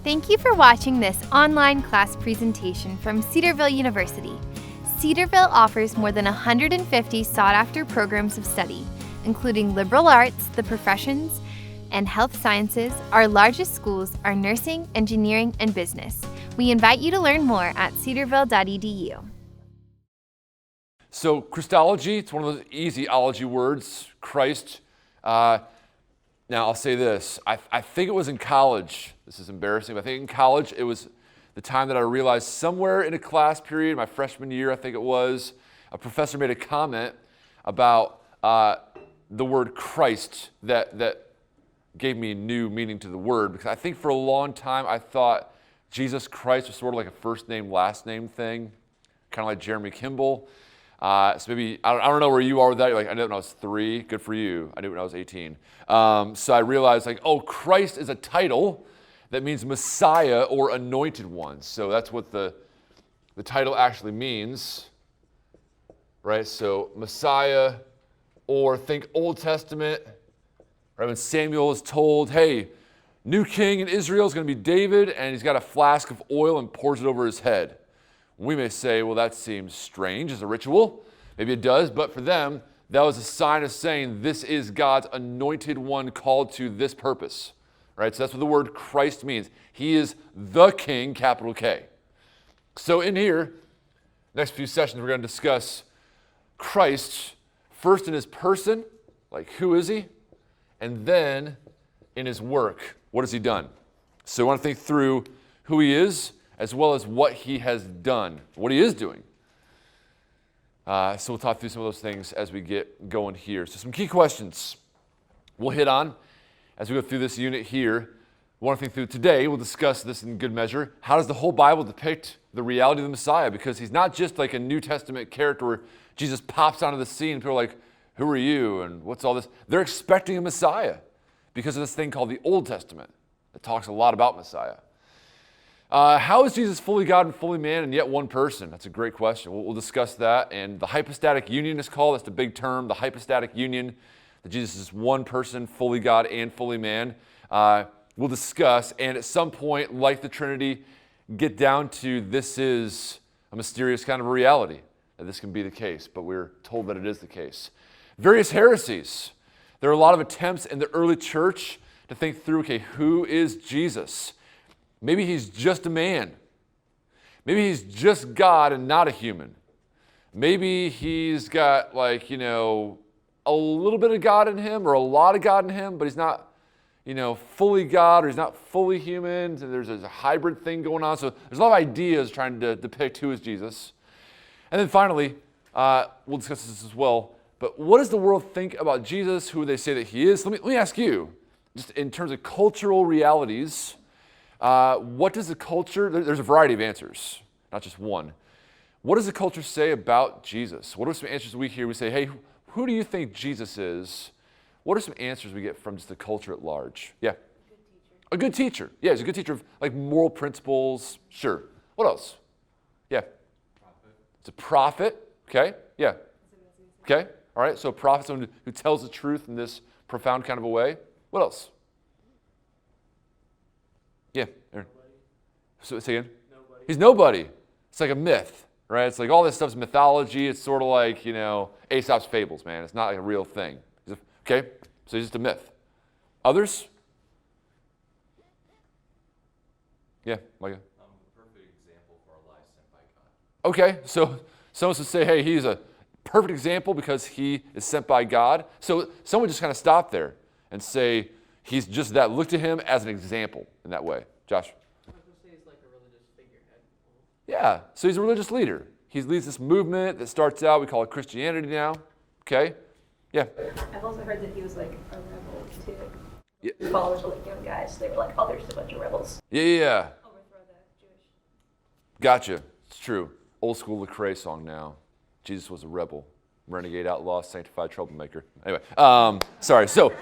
Thank you for watching this online class presentation from Cedarville University. Cedarville offers more than 150 sought-after programs of study, including liberal arts, the professions, and health sciences. Our largest schools are nursing, engineering, and business. We invite you to learn more at cedarville.edu. So Christology, it's one of those easy ology words, Christ. Now I'll say this, I think it was in college, this is embarrassing, but I think in college it was the time that I realized somewhere in a class period, my freshman year I think it was, a professor made a comment about the word Christ that gave me new meaning to the word, because I think for a long time I thought Jesus Christ was sort of like a first name, last name thing, kind of like Jeremy Kimble. So maybe, I don't know where you are with that. You're like, I knew it when I was 3. Good for you. I knew it when I was 18. So I realized, like, oh, Christ is a title that means Messiah or anointed one. So that's what the title actually means, right? So Messiah, or think Old Testament, right? When Samuel is told, hey, new king in Israel is going to be David, and he's got a flask of oil and pours it over his head. We may say, well, that seems strange as a ritual. Maybe it does, but for them, that was a sign of saying this is God's anointed one called to this purpose, right? So that's what the word Christ means. He is the King, capital K. So in here, next few sessions, we're going to discuss Christ, first in his person, like who is he? And then in his work, what has he done? So we want to think through who he is, as well as what he has done, what he is doing. So we'll talk through some of those things as we get going here. So some key questions we'll hit on as we go through this unit here. We want to think through today, we'll discuss this in good measure. How does the whole Bible depict the reality of the Messiah? Because he's not just like a New Testament character where Jesus pops onto the scene and people are like, who are you and what's all this? They're expecting a Messiah because of this thing called the Old Testament that talks a lot about Messiah. How is Jesus fully God and fully man and yet one person? That's a great question. We'll discuss that. And the hypostatic union is called. That's the big term, the hypostatic union. That Jesus is one person, fully God and fully man. We'll discuss. And at some point, like the Trinity, get down to this is a mysterious kind of a reality. That this can be the case, but we're told that it is the case. Various heresies. There are a lot of attempts in the early church to think through, okay, who is Jesus? Maybe he's just a man. Maybe he's just God and not a human. Maybe he's got like, a little bit of God in him or a lot of God in him, but he's not, fully God or he's not fully human. So there's a hybrid thing going on. So there's a lot of ideas trying to depict who is Jesus. And then finally, we'll discuss this as well, but what does the world think about Jesus, who they say that he is? Let me ask you, just in terms of cultural realities, what does the culture, there's a variety of answers, not just one. What does the culture say about Jesus? What are some answers we hear? We say, hey, who do you think Jesus is? What are some answers we get from just the culture at large? Yeah? A good teacher. Yeah, he's a good teacher of like moral principles. Sure. What else? Yeah? Prophet. It's a prophet. Okay. Yeah. Okay. All right. So a prophet, someone who tells the truth in this profound kind of a way. What else? Yeah, Aaron. So say again? Nobody. He's nobody. It's like a myth, right? It's like all this stuff's mythology. It's sort of like, Aesop's fables, man. It's not like a real thing. Okay? So he's just a myth. Others? Yeah, Micah? A perfect example for a life sent by God. Okay, so someone would say, hey, he's a perfect example because he is sent by God. So someone just kind of stop there and say, he's just that. Look to him as an example in that way. Josh? I was going to say he's like a religious figurehead. Yeah, so he's a religious leader. He leads this movement that starts out, we call it Christianity now. Okay? Yeah? I've also heard that he was like a rebel too. Yeah. His followers were like young guys. They were like, oh, there's a bunch of rebels. Yeah. Overthrow the Jewish. Gotcha. It's true. Old school Lecrae song now. Jesus was a rebel. Renegade, outlaw, sanctified troublemaker. Anyway, sorry. So,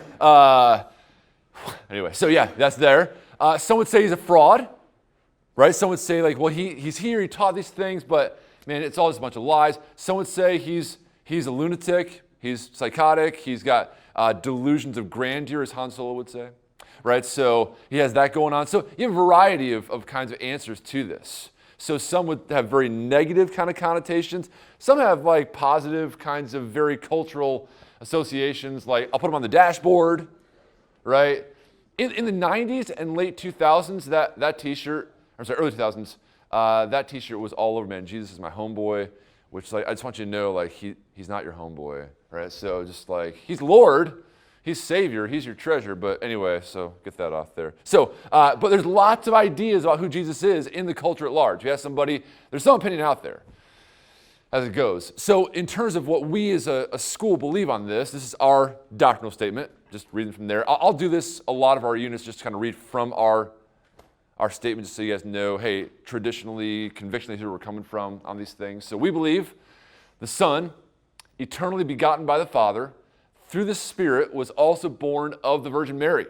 so yeah, that's there. Some would say he's a fraud, right? Some would say like, well, he's here, he taught these things, but man, it's all just a bunch of lies. Some would say he's a lunatic, he's psychotic, he's got delusions of grandeur, as Han Solo would say. right? So he has that going on. So you have a variety of kinds of answers to this. So some would have very negative kind of connotations. Some have like positive kinds of very cultural associations, like I'll put them on the dashboard, right? In the 90s and late 2000s, that t-shirt, early 2000s, that t-shirt was all over, man. Jesus is my homeboy, which like I just want you to know, like he's not your homeboy, right? So just like he's Lord, he's Savior, he's your treasure. But anyway, so get that off there. So, but there's lots of ideas about who Jesus is in the culture at large. You ask somebody, there's some opinion out there as it goes. So in terms of what we as a school believe on this is our doctrinal statement. Just reading from there. I'll do this a lot of our units, just kind of read from our statement just so you guys know, hey, traditionally, convictionally, here's where we're coming from on these things. So we believe the Son, eternally begotten by the Father, through the Spirit, was also born of the Virgin Mary.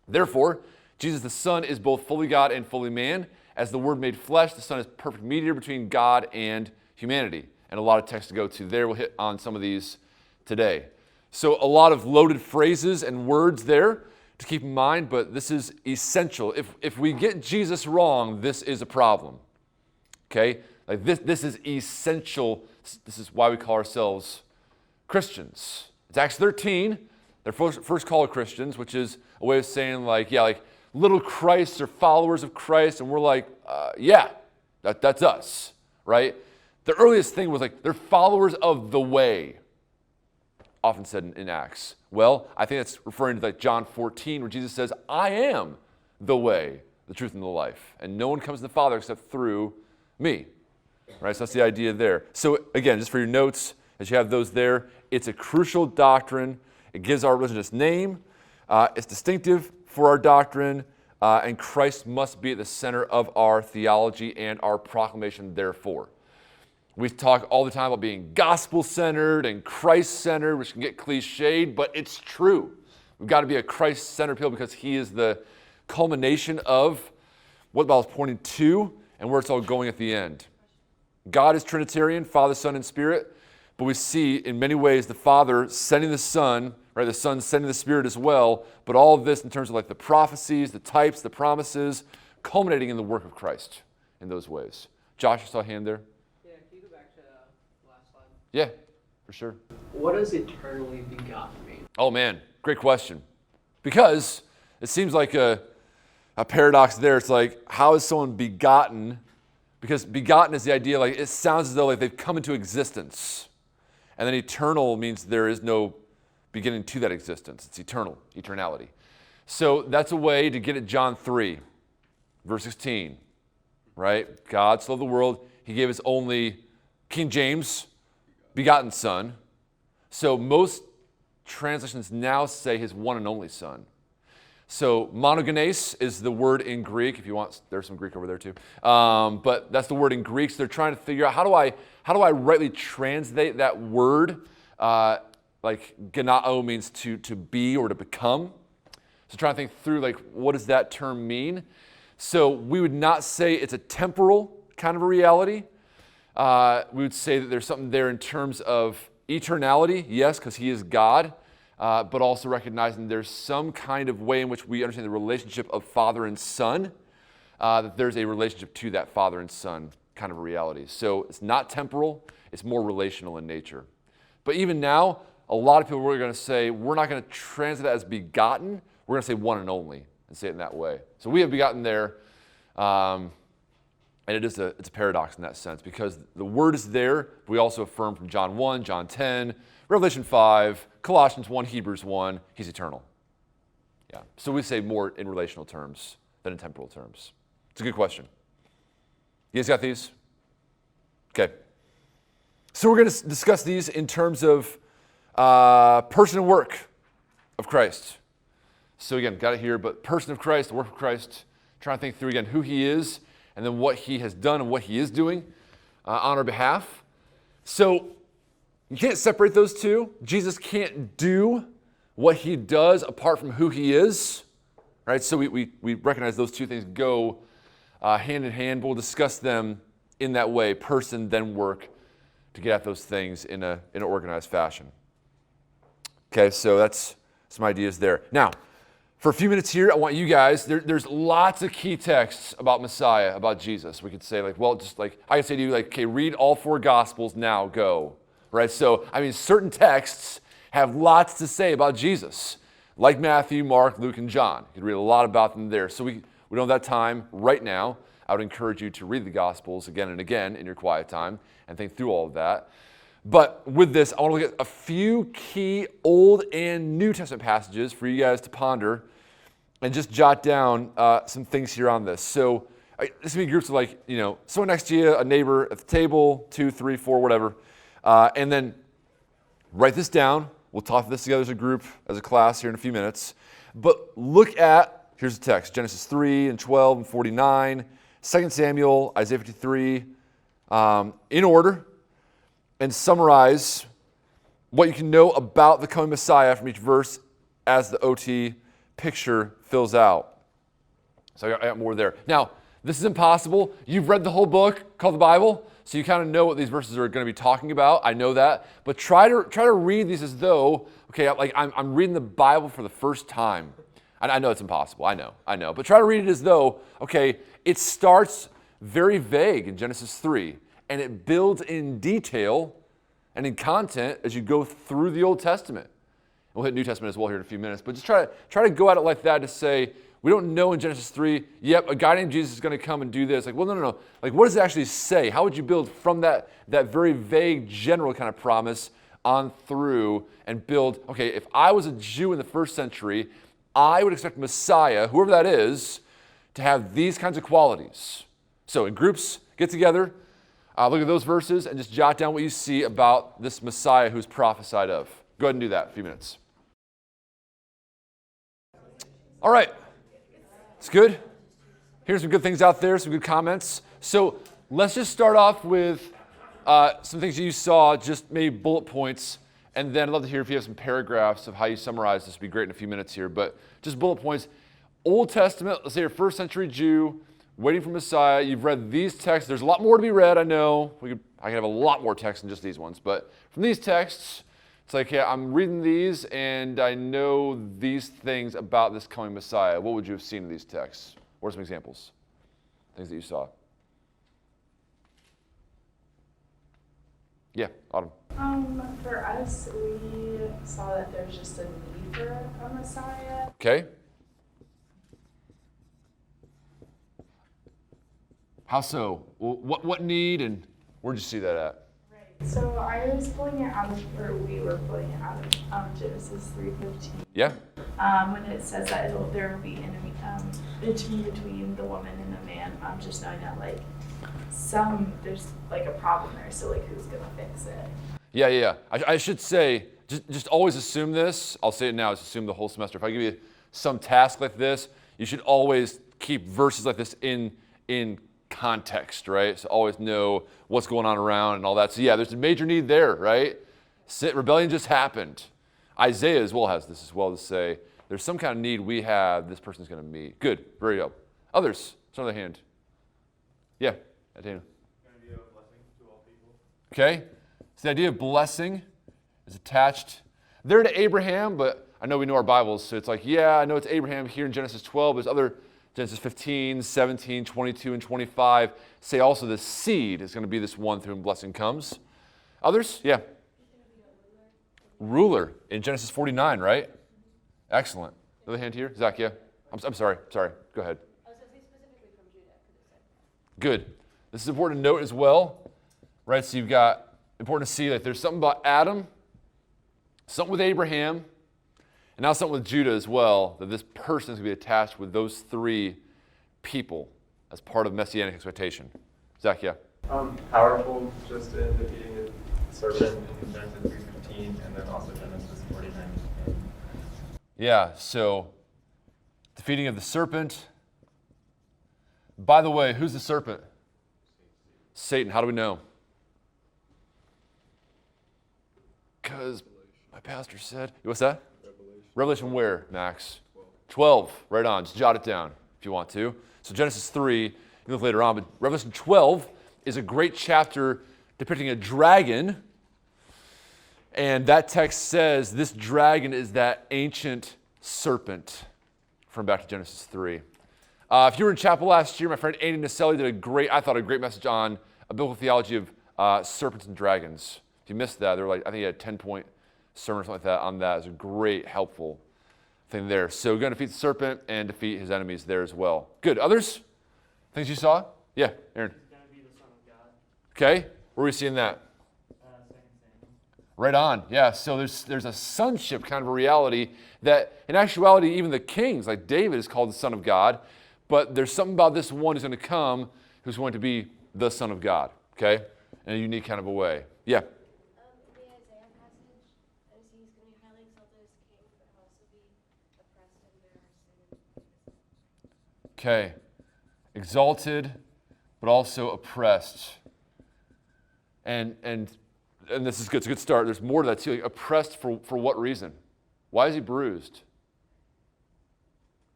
Therefore, Jesus the Son is both fully God and fully man. As the Word made flesh, the Son is perfect mediator between God and humanity. And a lot of text to go to there. We'll hit on some of these today. So a lot of loaded phrases and words there to keep in mind, but this is essential. If we get Jesus wrong, this is a problem. Okay? Like this is essential. This is why we call ourselves Christians. It's Acts 13. They're first called Christians, which is a way of saying like little Christs or followers of Christ, and we're like, that's us, right? The earliest thing was like they're followers of the way, often said in Acts. Well, I think that's referring to like John 14, where Jesus says, I am the way, the truth, and the life. And no one comes to the Father except through me. Right? So that's the idea there. So again, just for your notes, as you have those there, it's a crucial doctrine. It gives our religion its name. It's distinctive for our doctrine. And Christ must be at the center of our theology and our proclamation, therefore. We talk all the time about being gospel-centered and Christ-centered, which can get cliched, but it's true. We've got to be a Christ-centered people because he is the culmination of what the Bible's pointing to and where it's all going at the end. God is Trinitarian, Father, Son, and Spirit, but we see in many ways the Father sending the Son, right? The Son sending the Spirit as well, but all of this in terms of like the prophecies, the types, the promises, culminating in the work of Christ in those ways. Josh, you saw a hand there? Yeah, for sure. What does eternally begotten mean? Oh man, great question. Because it seems like a paradox there. It's like, how is someone begotten? Because begotten is the idea, like it sounds as though like they've come into existence. And then eternal means there is no beginning to that existence. It's eternal, eternality. So that's a way to get at John 3, verse 16, right? God so loved the world, he gave his only, King James, begotten Son. So most translations now say his one and only Son. So monogenes is the word in Greek. If you want, there's some Greek over there too. But that's the word in Greek. So they're trying to figure out how do I rightly translate that word? Like genao means to be or to become. So trying to think through like what does that term mean? So we would not say it's a temporal kind of a reality. We would say that there's something there in terms of eternality, yes, because he is God, but also recognizing there's some kind of way in which we understand the relationship of Father and Son, that there's a relationship to that Father and Son kind of a reality. So it's not temporal, it's more relational in nature. But even now, a lot of people are going to say, we're not going to translate that as begotten, we're going to say one and only and say it in that way. So we have begotten there. And it's a paradox in that sense because the word is there, but we also affirm from John 1, John 10, Revelation 5, Colossians 1, Hebrews 1, he's eternal. Yeah. So we say more in relational terms than in temporal terms. It's a good question. You guys got these? Okay. So we're going to discuss these in terms of person and work of Christ. So again, got it here, but person of Christ, the work of Christ, trying to think through again who he is, and then what he has done and what he is doing on our behalf. So you can't separate those two. Jesus can't do what he does apart from who he is. Right? So we recognize those two things go hand in hand. We'll discuss them in that way, person, then work, to get at those things in an organized fashion. Okay, so that's some ideas there. Now, For a few minutes here, I want you guys, there's lots of key texts about Messiah, about Jesus. We could say like, well, just like, I could say to you like, okay, read all 4 Gospels now, go. Right? So, I mean, certain texts have lots to say about Jesus, like Matthew, Mark, Luke, and John. You could read a lot about them there. So we don't have that time right now. I would encourage you to read the Gospels again and again in your quiet time and think through all of that. But with this, I want to look at a few key Old and New Testament passages for you guys to ponder and just jot down some things here on this. So this will be groups of like, someone next to you, a neighbor at the table, 2, 3, 4, whatever. And then write this down. We'll talk this together as a group, as a class here in a few minutes. But look at, here's the text, Genesis 3 and 12 and 49, 2 Samuel, Isaiah 53, in order, and summarize what you can know about the coming Messiah from each verse as the OT picture fills out. So I got more there. Now, this is impossible. You've read the whole book called the Bible, so you kind of know what these verses are going to be talking about. I know that. But try to read these as though, okay, like I'm reading the Bible for the first time. I know it's impossible. I know. But try to read it as though, okay, it starts very vague in Genesis 3, and it builds in detail and in content as you go through the Old Testament. We'll hit New Testament as well here in a few minutes, but just try to go at it like that to say, we don't know in Genesis 3, yep, a guy named Jesus is going to come and do this. Like, well, no. Like, what does it actually say? How would you build from that very vague, general kind of promise on through and build, okay, if I was a Jew in the first century, I would expect Messiah, whoever that is, to have these kinds of qualities. So in groups, get together, look at those verses, and just jot down what you see about this Messiah who's prophesied of. Go ahead and do that in a few minutes. All right. It's good. Here's some good things out there, some good comments. So let's just start off with some things that you saw, just maybe bullet points, and then I'd love to hear if you have some paragraphs of how you summarize this. Would be great in a few minutes here, but just bullet points. Old Testament, let's say you're a first century Jew, waiting for Messiah. You've read these texts. There's a lot more to be read, I know. I can have a lot more text than just these ones, but from these texts, it's like, yeah, I'm reading these and I know these things about this coming Messiah. What would you have seen in these texts? What are some examples? Things that you saw. Yeah, Autumn. For us, we saw that there's just a need for a Messiah. Okay. How so? Well, what need and where'd you see that at? So I was pulling it out of, or we were pulling it out of Genesis 3:15. Yeah. When it says that there will be enemy between the woman and the man, just knowing that there's like a problem there. So like who's gonna fix it? Yeah. I should say just always assume this. I'll say it now. Just assume the whole semester. If I give you some task like this, you should always keep verses like this in context, right? So always know what's going on around and all that. So yeah, there's a major need there, right? Rebellion just happened. Isaiah as well has this as well to say, there's some kind of need we have, this person's going to meet. Good, very good. Others, it's another hand. Yeah, Dana. The idea of blessing to all people. Okay, so the idea of blessing is attached there to Abraham, but I know we know our Bibles, so it's like, yeah, I know it's Abraham here in Genesis 12, there's other Genesis 15, 17, 22, and 25 say also the seed is going to be this one through whom blessing comes. Others? Yeah. Ruler in Genesis 49, right? Excellent. Another hand here? Zach, yeah. I'm sorry. Go ahead. I was going to say specifically from Judah. Good. This is important to note as well, right? So you've got, important to see that there's something about Adam, something with Abraham, and now something with Judah as well, that this person is going to be attached with those three people as part of messianic expectation. Zach, yeah? Powerful just in defeating the serpent in Genesis 3:15 and then also Genesis 49. Yeah, so defeating of the serpent. By the way, who's the serpent? Satan. How do we know? Because my pastor said, what's that? Revelation where, Max? 12. Right on. Just jot it down if you want to. So Genesis 3, you look later on, but Revelation 12 is a great chapter depicting a dragon. And that text says this dragon is that ancient serpent. referring back to Genesis 3. If you were in chapel last year, my friend Andy Naselli did a great message on a biblical theology of serpents and dragons. If you missed that, I think he had a 10-point sermon or something like that on that. It was a great, helpful thing there. So we're going to defeat the serpent and defeat his enemies there as well. Good. Others? Things you saw? Yeah, Aaron. He's going to be the Son of God. Okay. Where are we seeing that? 2 Samuel. Right on. Yeah. So there's a sonship kind of a reality that in actuality, even the kings, like David, is called the Son of God. But there's something about this one who's going to come who's going to be the Son of God. Okay? In a unique kind of a way. Yeah. In the Isaiah passage, as he's going to be highly exalted as king, but also be oppressed and bear our sin. Okay. Exalted, but also oppressed. And this is good. It's a good start. There's more to that too. Like, oppressed for what reason? Why is he bruised?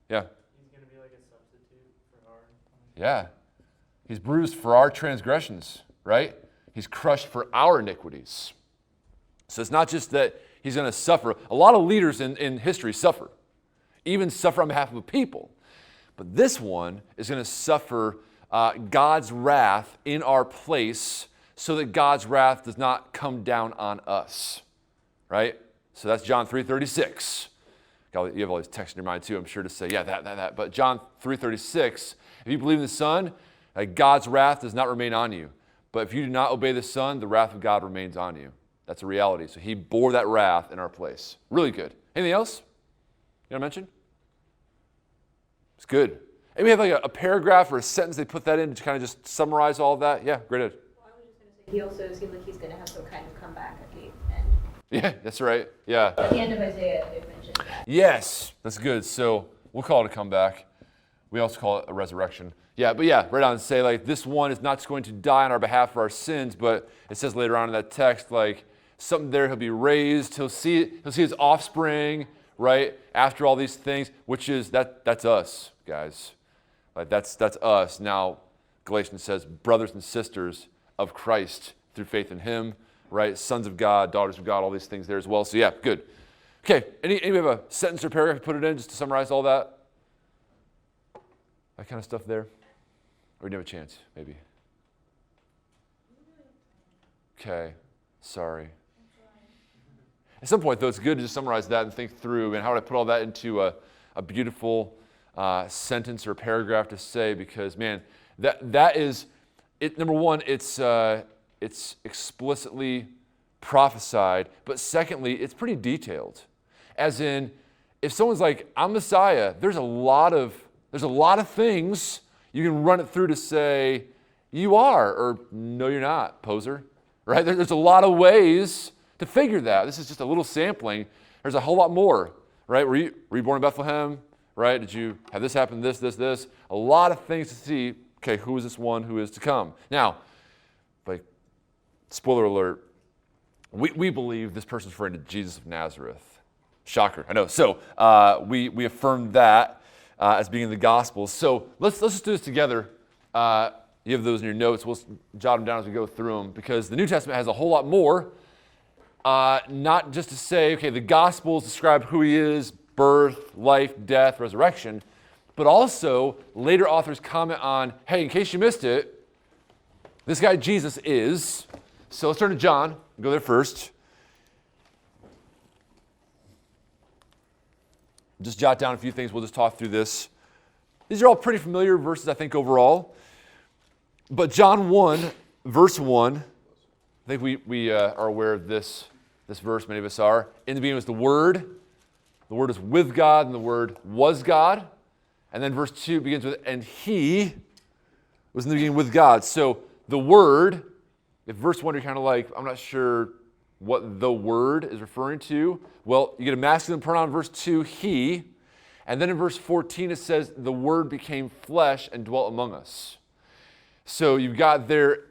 Yeah. He's going to be like a substitute for our punishment. Yeah. He's bruised for our transgressions, right? He's crushed for our iniquities. So it's not just that he's going to suffer. A lot of leaders in history suffer, even suffer on behalf of a people. But this one is going to suffer God's wrath in our place so that God's wrath does not come down on us, right? So that's John 3:36. You have all these texts in your mind too, I'm sure, to say, yeah, that. But John 3:36, if you believe in the Son, God's wrath does not remain on you. But if you do not obey the Son, the wrath of God remains on you. That's a reality. So he bore that wrath in our place. Really good. Anything else you want to mention? It's good. And we have like a paragraph or a sentence they put that in to kind of just summarize all of that. Yeah, great. Well, I was just going to say, he also seems like he's going to have some kind of comeback at the end. Yeah, that's right. Yeah. At the end of Isaiah, it mentions that. Yes, that's good. So we'll call it a comeback. We also call it a resurrection. Yeah, but yeah, right on. Say like this one is not just going to die on our behalf for our sins, but it says later on in that text, like something there, he'll be raised. He'll see his offspring, right? After all these things, which is that's us, guys. Like that's us. Now, Galatians says, brothers and sisters of Christ through faith in him, right? Sons of God, daughters of God, all these things there as well. So yeah, good. Okay, anybody have a sentence or paragraph to put it in just to summarize all that? That kind of stuff there? Or you have a chance, maybe? Okay, sorry. At some point, though, it's good to just summarize that and think through, and how would I put all that into a beautiful sentence or paragraph to say, because, man, that is, it. Number one, it's explicitly prophesied, but secondly, it's pretty detailed. As in, if someone's like, I'm Messiah, there's a lot of things you can run it through to say, you are, or no, you're not, poser, right? There's a lot of ways to figure that. This is just a little sampling. There's a whole lot more, right? Were you born in Bethlehem, right? Did you have this happen, this? A lot of things to see, okay, who is this one who is to come? Now, like, spoiler alert, we believe this person's referring to Jesus of Nazareth. Shocker, I know. So we affirm that as being in the Gospels. So let's just do this together. You have those in your notes. We'll jot them down as we go through them, because the New Testament has a whole lot more. Not just to say, okay, the Gospels describe who he is, birth, life, death, resurrection, but also later authors comment on, hey, in case you missed it, this guy Jesus is. So let's turn to John. Go there first. Just jot down a few things. We'll just talk through this. These are all pretty familiar verses, I think, overall. But John 1, verse 1, I think we are aware of this verse. Many of us are. In the beginning was the Word. The Word is with God, and the Word was God. And then verse 2 begins with, and he was in the beginning with God. So the Word, if verse 1 you're kind of like, I'm not sure what the Word is referring to. Well, you get a masculine pronoun in verse 2, he. And then in verse 14 it says, the Word became flesh and dwelt among us. So you've got there,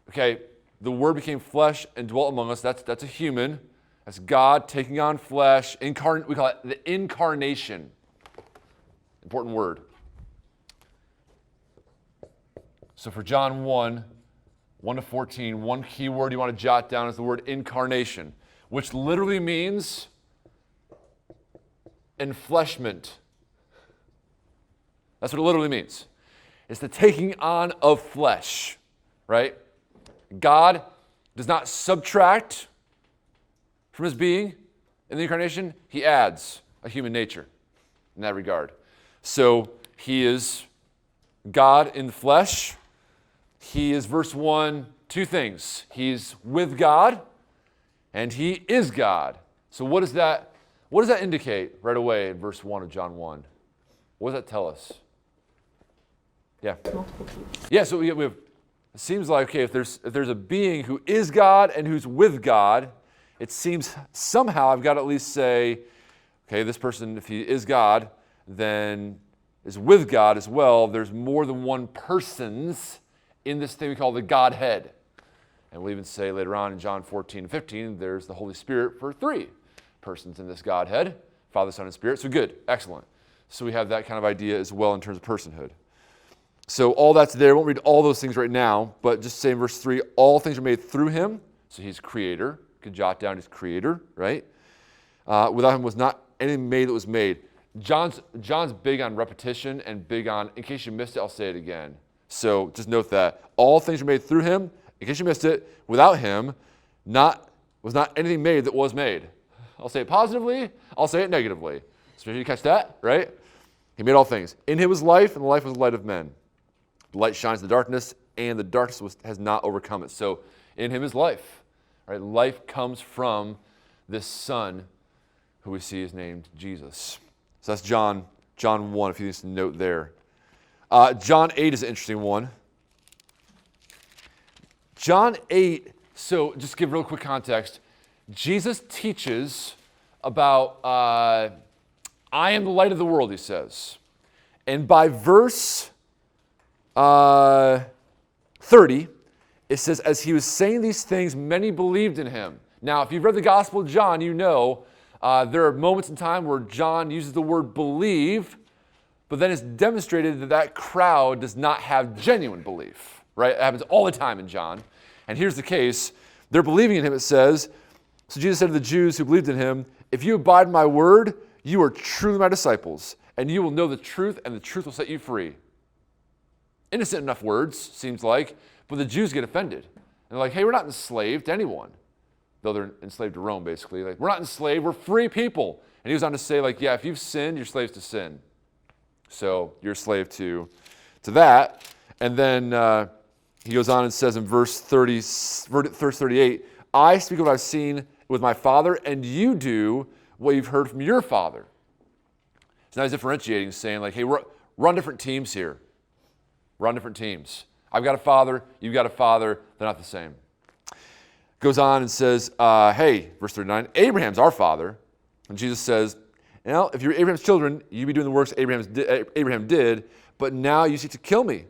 okay, the Word became flesh and dwelt among us. That's a human. That's God taking on flesh. We call it the Incarnation. Important word. So for John 1 to 14, one key word you want to jot down is the word incarnation, which literally means enfleshment. That's what it literally means. It's the taking on of flesh, right? God does not subtract from his being in the Incarnation. He adds a human nature in that regard. So he is God in the flesh. He is, verse 1, two things. He's with God, and he is God. So what does that indicate right away in verse 1 of John 1? What does that tell us? Yeah. Yeah, so we have, it seems like, okay, if there's a being who is God and who's with God, it seems somehow I've got to at least say, okay, this person, if he is God, then is with God as well. There's more than one persons in this thing we call the Godhead. And we'll even say later on in John 14 and 15, there's the Holy Spirit for three persons in this Godhead, Father, Son, and Spirit. So good, excellent. So we have that kind of idea as well in terms of personhood. So all that's there. I won't read all those things right now, but just say in verse 3, all things are made through him. So he's creator. You can jot down his creator, right? Without him was not anything made that was made. John's big on repetition and big on, in case you missed it, I'll say it again. So just note that. All things are made through him. In case you missed it, without him, was not anything made that was made. I'll say it positively. I'll say it negatively. So did you catch that, right? He made all things. In him was life, and the life was the light of men. The light shines in the darkness, and the darkness has not overcome it. So in him is life. Right? Life comes from this Son who we see is named Jesus. So that's John 1, if you need to note there. John 8 is an interesting one. John 8, so just to give real quick context, Jesus teaches about, I am the light of the world, he says. And by verse 30, it says, as he was saying these things, many believed in him. Now, if you've read the Gospel of John, you know there are moments in time where John uses the word believe, but then it's demonstrated that that crowd does not have genuine belief, right? It happens all the time in John. And here's the case. They're believing in him, it says. So Jesus said to the Jews who believed in him, if you abide in my word, you are truly my disciples, and you will know the truth, and the truth will set you free. Innocent enough words, seems like, but the Jews get offended. And they're like, hey, we're not enslaved to anyone. Though they're enslaved to Rome, basically. Like, we're not enslaved, we're free people. And he goes on to say, like, yeah, if you've sinned, you're slaves to sin. So you're a slave to that. And then he goes on and says in verse 38, I speak of what I've seen with my Father, and you do what you've heard from your Father. So now he's differentiating, saying like, hey, we're on different teams here. We're on different teams. I've got a father, you've got a father, they're not the same. Goes on and says, hey, verse 39, Abraham's our father. And Jesus says, now, if you're Abraham's children, you'd be doing the works Abraham did, but now you seek to kill me,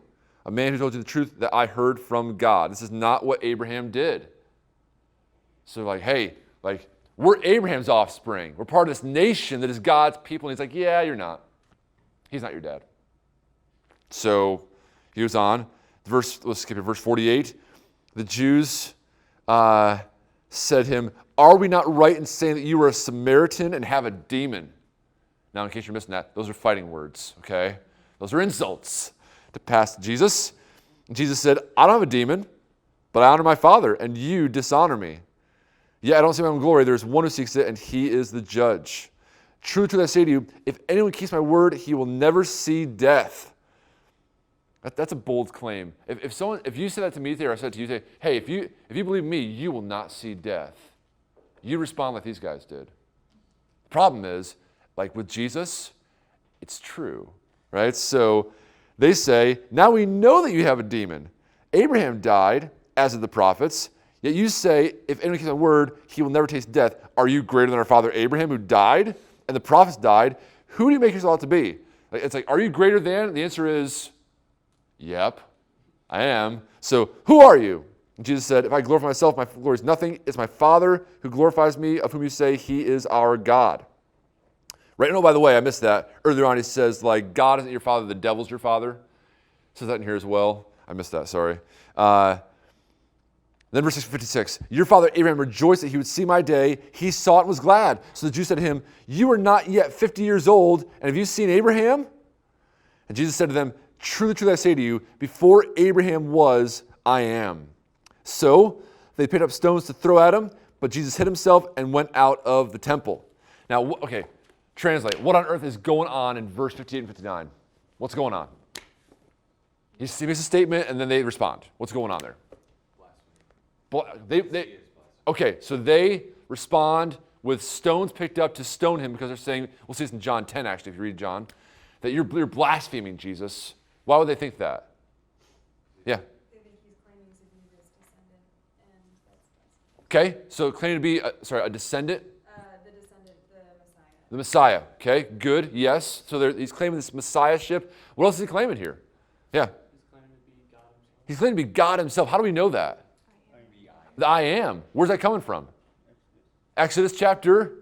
a man who told you the truth that I heard from God. This is not what Abraham did. So like, hey, like, we're Abraham's offspring. We're part of this nation that is God's people. And he's like, yeah, you're not. He's not your dad. So he goes on. Let's skip it. Verse 48. The Jews said to him, are we not right in saying that you are a Samaritan and have a demon? Now, in case you're missing that, those are fighting words, okay? Those are insults to pass Jesus. And Jesus said, I don't have a demon, but I honor my Father, and you dishonor me. Yet I don't see my own glory. There is one who seeks it, and he is the judge. Truly, truly, I say to you, if anyone keeps my word, he will never see death. That's a bold claim. If you said that to me there, I said to you, say, hey, if you believe me, you will not see death. You respond like these guys did. The problem is, like with Jesus, it's true, right? So they say, now we know that you have a demon. Abraham died, as did the prophets. Yet you say, if anyone keeps my word, he will never taste death. Are you greater than our father Abraham, who died, and the prophets died? Who do you make yourself out to be? It's like, are you greater than? The answer is, yep, I am. So who are you? And Jesus said, if I glorify myself, my glory is nothing. It's my Father who glorifies me, of whom you say he is our God. Right? No, by the way, I missed that. Earlier on, he says, like, God isn't your father, the devil's your father. It says that in here as well. I missed that, sorry. Then verse 56, your father Abraham rejoiced that he would see my day. He saw it and was glad. So the Jews said to him, you are not yet 50 years old, and have you seen Abraham? And Jesus said to them, truly, truly, I say to you, before Abraham was, I am. So they picked up stones to throw at him, but Jesus hid himself and went out of the temple. Now, okay, translate. What on earth is going on in verse 58 and 59? What's going on? He makes a statement, and then they respond. What's going on there? Okay, so they respond with stones picked up to stone him because they're saying, we'll see this in John 10, actually, if you read John, that you're blaspheming Jesus. Why would they think that? Yeah. They think he's claiming to be this descendant, and that's Okay, so claiming to be, a descendant? the descendant, the Messiah. The Messiah. Okay, good, yes. So he's claiming this messiahship. What else is he claiming here? Yeah. He's claiming to be God himself. He's claiming to be God himself. How do we know that? The I am. Where's that coming from? Exodus chapter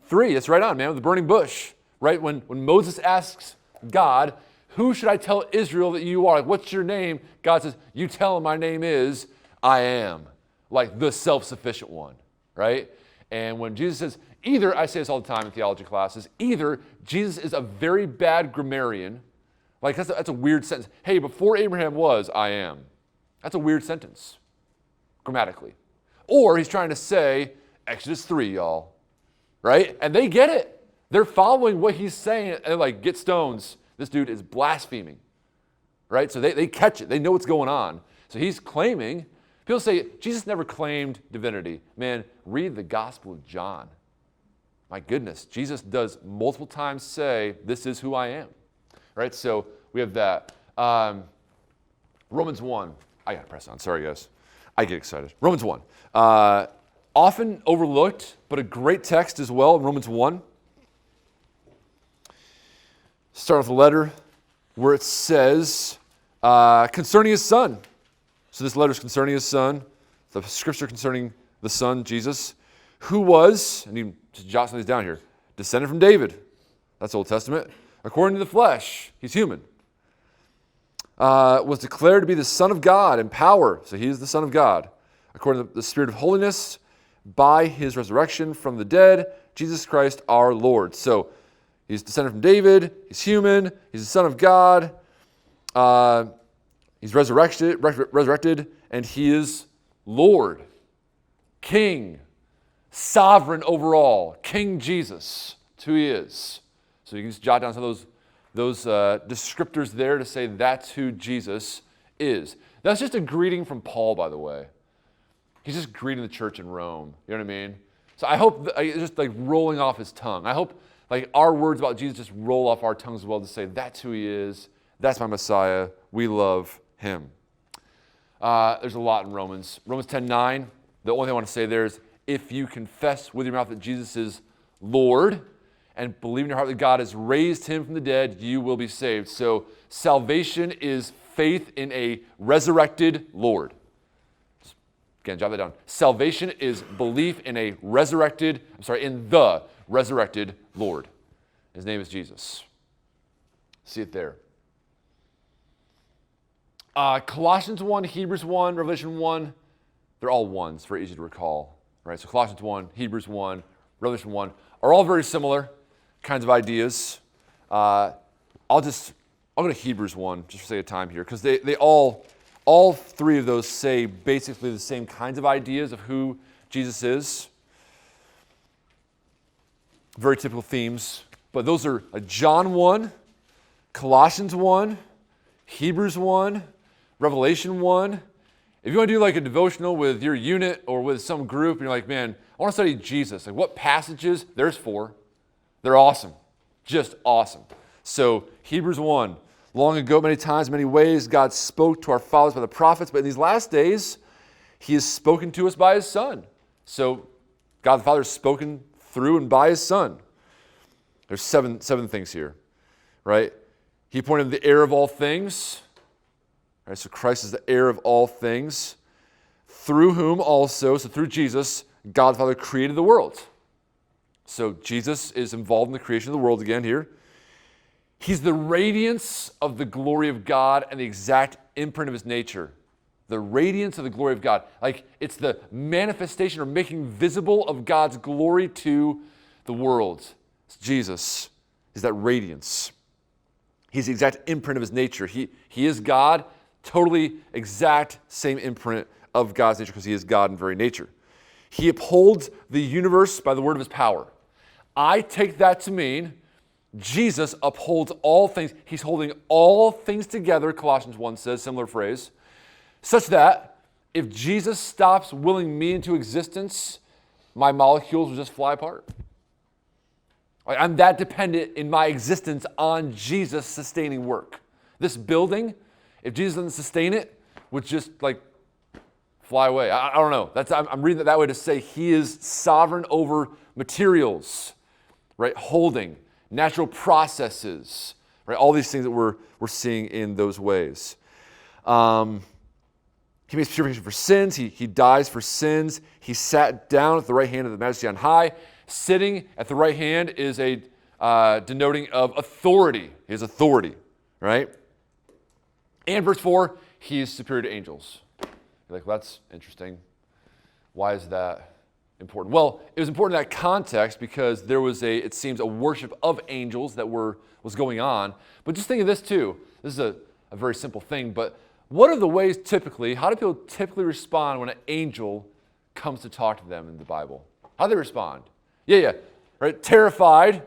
3. That's right on, man, with the burning bush. Right? When Moses asks God, who should I tell Israel that you are? Like, what's your name? God says, you tell him my name is I am. Like the self-sufficient one. Right? And when Jesus says, either, I say this all the time in theology classes, either Jesus is a very bad grammarian. Like, that's a weird sentence. Hey, before Abraham was, I am. That's a weird sentence, grammatically. Or he's trying to say, Exodus 3, y'all. Right? And they get it. They're following what he's saying, and they're like, get stones. This dude is blaspheming. Right? So they catch it. They know what's going on. So he's claiming, people say, Jesus never claimed divinity. Man, read the Gospel of John. My goodness, Jesus does multiple times say, this is who I am. Right? So we have that. Romans 1. I got to press on. Sorry, guys. I get excited. Romans 1. Often overlooked, but a great text as well in Romans 1. Start with a letter where it says, concerning his son. So this letter is concerning his son. The scripture concerning the son, Jesus, who was, and you just jot some of these down here, descended from David. That's Old Testament. According to the flesh, he's human. Was declared to be the Son of God in power. So he is the Son of God. According to the Spirit of holiness, by his resurrection from the dead, Jesus Christ our Lord. So he's descended from David. He's human. He's the Son of God. He's resurrected, and he is Lord, King, sovereign over all. King Jesus. That's who he is. So you can just jot down some of those descriptors there to say that's who Jesus is. That's just a greeting from Paul, by the way. He's just greeting the church in Rome. You know what I mean? So I hope it's just like rolling off his tongue. I hope like our words about Jesus just roll off our tongues as well to say that's who he is. That's my Messiah. We love him. There's a lot in Romans. Romans 10:9. The only thing I want to say there is if you confess with your mouth that Jesus is Lord and believe in your heart that God has raised him from the dead, you will be saved. So salvation is faith in a resurrected Lord. Again, jot that down. Salvation is belief in the resurrected Lord. His name is Jesus. See it there. Colossians 1, Hebrews 1, Revelation 1, they're all ones, very easy to recall. Right? So Colossians 1, Hebrews 1, Revelation 1 are all very similar kinds of ideas. I'll go to Hebrews 1 just for sake of time here, because they all three of those say basically the same kinds of ideas of who Jesus is. Very typical themes. But those are John 1, Colossians 1, Hebrews 1, Revelation 1. If you want to do like a devotional with your unit or with some group, and you're like, man, I want to study Jesus. Like what passages? There's 4. They're awesome. Just awesome. So Hebrews 1. Long ago, many times, many ways, God spoke to our fathers by the prophets, but in these last days, he has spoken to us by his Son. So God the Father has spoken through and by his Son. There's seven things here, right? He appointed him the heir of all things. Right, so Christ is the heir of all things, through whom also, so through Jesus, God the Father created the world. So Jesus is involved in the creation of the world again here. He's the radiance of the glory of God and the exact imprint of his nature. The radiance of the glory of God. Like it's the manifestation or making visible of God's glory to the world. It's Jesus. Is that radiance. He's the exact imprint of his nature. He is God, totally exact same imprint of God's nature because he is God in very nature. He upholds the universe by the word of his power. I take that to mean Jesus upholds all things. He's holding all things together, Colossians 1 says, similar phrase, such that if Jesus stops willing me into existence, my molecules will just fly apart. I'm that dependent in my existence on Jesus sustaining work. This building, if Jesus doesn't sustain it, would just like fly away. I don't know. I'm reading it that way to say he is sovereign over materials, right? Holding, natural processes, right? All these things that we're seeing in those ways. He makes purification for sins. He dies for sins. He sat down at the right hand of the Majesty on high. Sitting at the right hand is a denoting of authority. His authority, right? And verse 4, he is superior to angels. You're like, well, that's interesting. Why is that important? Well, it was important in that context because there was it seems, a worship of angels that was going on. But just think of this too. This is a very simple thing, but what are the ways typically, how do people typically respond when an angel comes to talk to them in the Bible? How do they respond? Yeah, right? Terrified.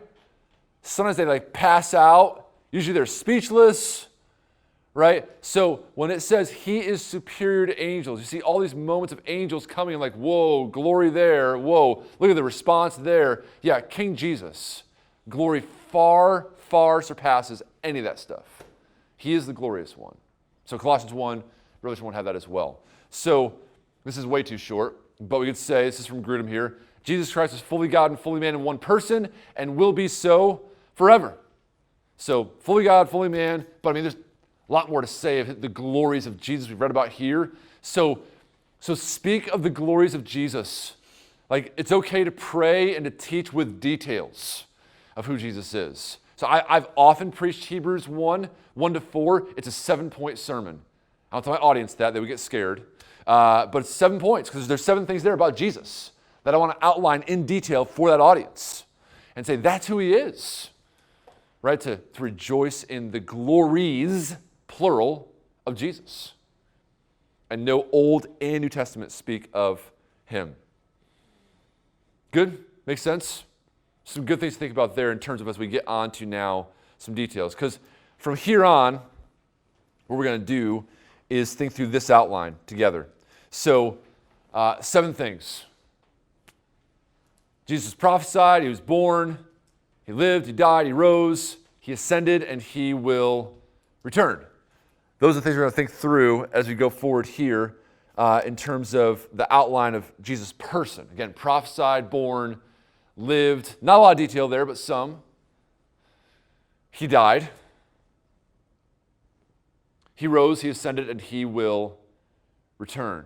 Sometimes they like pass out. Usually they're speechless, right? So when it says he is superior to angels, you see all these moments of angels coming and like, whoa, glory there. Whoa, look at the response there. Yeah, King Jesus. Glory far, far surpasses any of that stuff. He is the glorious one. So Colossians 1, Revelation 1 have that as well. So this is way too short, but we could say, this is from Grudem here, Jesus Christ is fully God and fully man in one person and will be so forever. So fully God, fully man, but I mean, there's a lot more to say of the glories of Jesus we've read about here. So speak of the glories of Jesus. Like, it's okay to pray and to teach with details of who Jesus is. So I've often preached Hebrews 1 to 4. It's a 7-point sermon. I don't tell my audience that. They would get scared. But it's 7 points because there's 7 things there about Jesus that I want to outline in detail for that audience and say that's who he is, right? To rejoice in the glories, plural, of Jesus. And no Old and New Testament speak of him. Good? Makes sense? Some good things to think about there in terms of as we get on to now some details. Because from here on, what we're going to do is think through this outline together. So, 7 things. Jesus was prophesied, he was born, he lived, he died, he rose, he ascended, and he will return. Those are the things we're going to think through as we go forward here in terms of the outline of Jesus' person. Again, prophesied, born, lived. Not a lot of detail there, but some. He died. He rose, he ascended, and he will return.